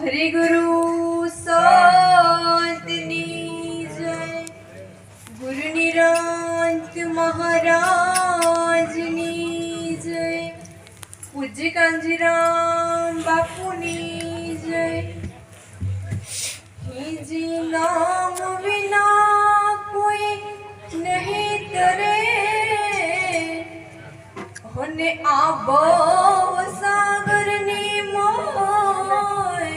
हरि गुरु संतनी जय, गुरु निरंत महाराजनी जय, पूज्य कांजीराम बापूनी जय। हे जी नाम विना कोई नहीं तरे, होने आबो सागर नी मोय,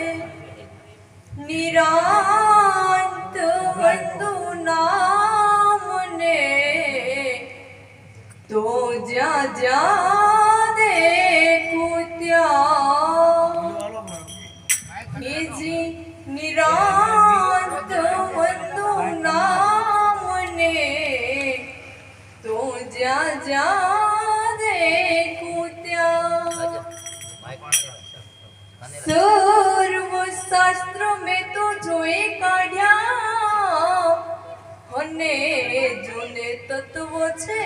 निरांत वंदु नाम ने, तो जा जा देखूं त्या। हे जी निरांत वंदु नाम ने, तो जा जा देखूं त्या। सर्व शास्त्र में तो जोए काढ़्या, होने जोने तत्व छे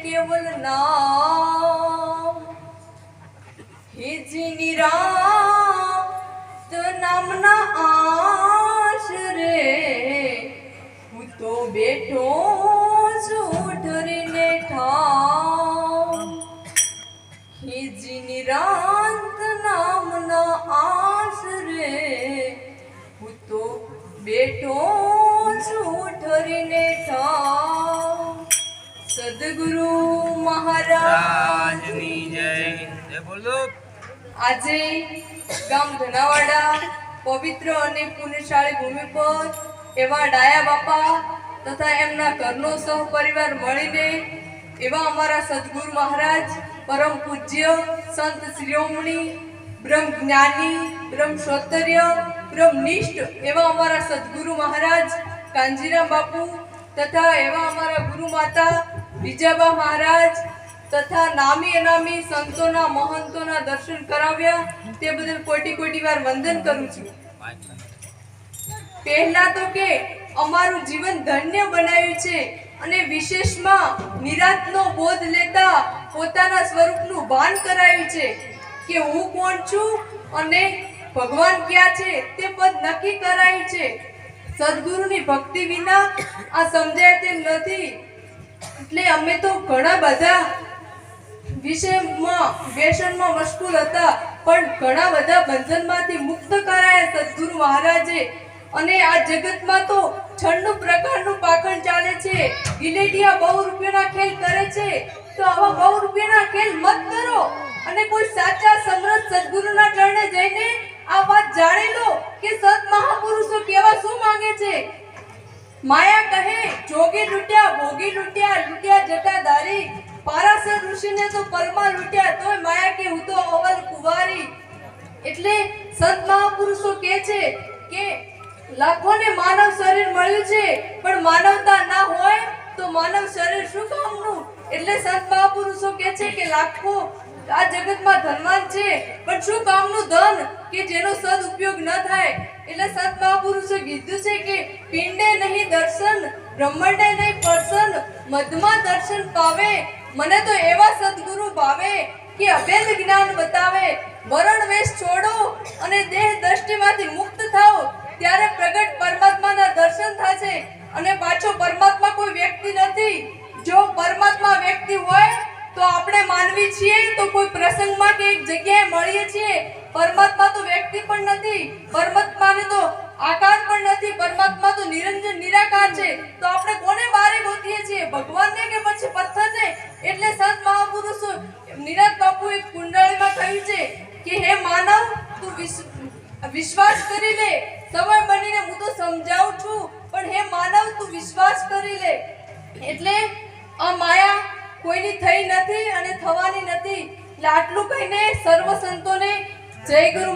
केवल नाम। हे जी निरांत नामना आश्रे, હું તો બેઠો છું ઠરીને ઠામ। હે જી નિરાંત નામના આશરે, હું તો બેઠો છું ઠરીને ઠામ। સદગુરુ મહારાજની જય। બોલો। આજે ગામ ધનાવાડા પવિત્ર અને પુણ્યશાળી ભૂમિ પર એવા ડાયા બાપા તથા એમના ઘરનો સહપરિવાર મળીને એવા અમારા સદગુરુ મહારાજ પરમ પૂજ્ય સંત શિરોમણી બ્રહ્મ જ્ઞાની બ્રહ્મ શ્રોતર્ય બ્રહ્મનિષ્ઠ એવા અમારા સદગુરુ મહારાજ કાંજીરામ બાપુ તથા એવા અમારા ગુરુ માતા વિજયાબા મહારાજ તથા નામી અનામી સંતોના મહંતોના દર્શન કરાવ્યા તે બદલ કોટી કોટી વાર વંદન કરું છું। પહેલા તો કે અમારું જીવન ધન્ય બનાવ્યું છે અને વિશેષમાં નિરાંતનો બોધ લેતા પોતાના સ્વરૂપનું ભાન કરાયું છે કે હું કોણ છું અને ભગવાન ક્યાં છે તે પદ નક્કી કરાયું છે। સદગુરુની ભક્તિ વિના આ સમજાય તેમ નથી, એટલે અમે તો ઘણા બધા વિષયમાં વ્યસનમાં મશગુલ હતા, પણ ઘણા બધા બંધનમાંથી મુક્ત કરાયા સદગુરુ મહારાજે। અને આ જગતમાં તો 96 પ્રકારનું પાખંડ ચાલે છે। ગિલેટિયા બહુ રૂપિયાના ખેલ કરે છે, તો આવા બહુ રૂપિયાના ખેલ મત કરો અને કોઈ સાચા સમરસ સદગુરુના ચરણે જઈને આ વાત જાણી લો કે સત મહાપુરુષો કેવા શું માંગે છે। માયા કહે જોગી લૂટ્યા ભોગી લૂટ્યા લૂટ્યા જટાધારી, પારાસર ઋષિને તો પલમાં લૂટ્યા તોય માયા કે હું તો અવલ કુંવારી। એટલે સંત મહાપુરુષો કહે છે કે લાખોને માનવ શરીર મળ્યું છે, પણ માનવતા ના હોય તો માનવ શરીર શું કામનું। એટલે સંત મહાપુરુષો કહે છે કે લાખો આ જગતમાં ધનવાન છે, પણ શું કામનું ધન કે જેનો સદુપયોગ ન થાય। એટલે સંત મહાપુરુષે કીધું છે કે પિંડે નહીં દર્શન બ્રહ્માંડે નહીં પરસન, મધમાં દર્શન પાવે મને તો એવા સદગુરુ ભાવે કે અભેદ જ્ઞાન બતાવે। વરણ વેશ છોડો અને દેહ દ્રષ્ટિમાંથી મુક્ત થાઓ, ત્યારે પ્રગટ પરમાત્માના દર્શન થશે। અને પાછો પરમાત્મા કોઈ વ્યક્તિ નથી, જો પરમાત્મા વ્યક્તિ હોય તો આપણે માનવી છીએ તો કોઈ પ્રસંગમાં કે એક જગ્યાએ મળીએ છીએ। પરમાત્મા તો વ્યક્તિ પણ નથી, પરમાત્માને તો આકાર પણ નથી, પરમાત્મા તો નિરંજન નિરાકાર છે, તો આપણે કોને બારે ગોતીએ છીએ, ભગવાનને કે પછી પથ્થરને। એટલે સંત મહાપુરુષો નિરાંત બાપુએ કુંડળીમાં કહ્યું છે કે હે માનવ તું વિશ્વાસ કરી લે, સમય બનીને હું તો સમજાવું છું, પણ હે માનવ તું વિશ્વાસ કરી લે। એટલે આ માયા કોઈની થઈ નથી અને થવાની નથી। એટલે આટલું કહીને સર્વ સંતોને જય ગુરુ।